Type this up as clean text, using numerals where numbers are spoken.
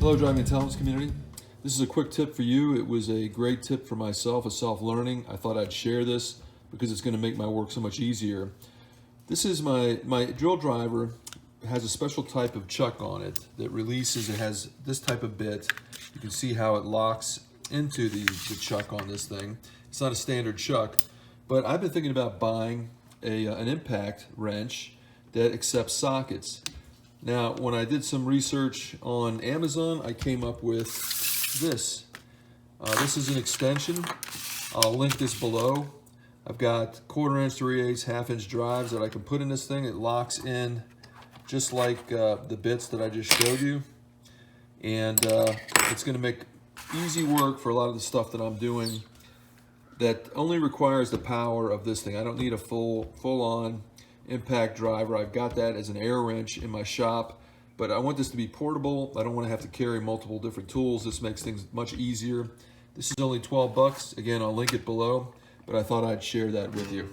Hello, Driving Intelligence community. This is a quick tip for you. It was a great tip for myself, a self-learning. I thought I'd share this because it's going to make my work so much easier. This is my drill driver. Has a special type of chuck on it that releases. It has this type of bit. You can see how it locks into the chuck on this thing. It's not a standard chuck, but I've been thinking about buying an impact wrench that accepts sockets. Now, when I did some research on Amazon, I came up with this. This is an extension. I'll link this below. I've got 1/4 inch, 3/8, 1/2 inch drives that I can put in this thing. It locks in just like the bits that I just showed you. And it's gonna make easy work for a lot of the stuff that I'm doing that only requires the power of this thing. I don't need a full-on impact driver. I've got that as an air wrench in my shop, but I want this to be portable. I don't want to have to carry multiple different tools. This makes things much easier. This is only 12 bucks. Again, I'll link it below, but I thought I'd share that with you.